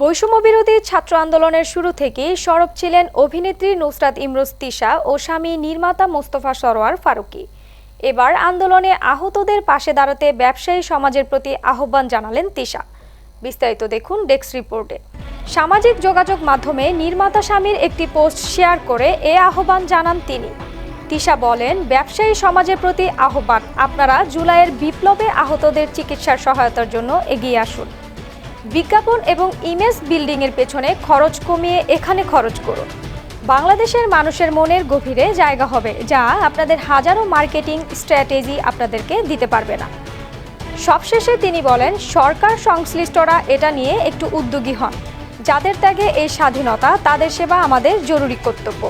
বৈষম্যবিরোধী ছাত্র আন্দোলনের শুরু থেকেই সরব ছিলেন অভিনেত্রী নুসরাত ইমরোজ তিশা ও স্বামী নির্মাতা মোস্তফা সরোয়ার ফারুকী। এবার আন্দোলনে আহতদের পাশে দাঁড়াতে ব্যবসায়ী সমাজের প্রতি আহ্বান জানালেন তিশা। বিস্তারিত দেখুন ডেস্ক রিপোর্টে। সামাজিক যোগাযোগ মাধ্যমে নির্মাতা স্বামীর একটি পোস্ট শেয়ার করে এ আহ্বান জানান তিনি। তিশা বলেন, ব্যবসায়ী সমাজের প্রতি আহ্বান, আপনারা জুলাইয়ের বিপ্লবে আহতদের চিকিৎসার সহায়তার জন্য এগিয়ে আসুন। বিজ্ঞাপন এবং ইমেজ বিল্ডিংয়ের পেছনে খরচ কমিয়ে এখানে খরচ করুন। বাংলাদেশের মানুষের মনের গভীরে জায়গা হবে, যা আপনাদের হাজারো মার্কেটিং স্ট্র্যাটেজি আপনাদেরকে দিতে পারবে না। সবশেষে তিনি বলেন, সরকার সংশ্লিষ্টরা এটা নিয়ে একটু উদ্যোগী হন। যাদের ত্যাগে এই স্বাধীনতা, তাদের সেবা আমাদের জরুরি কর্তব্য।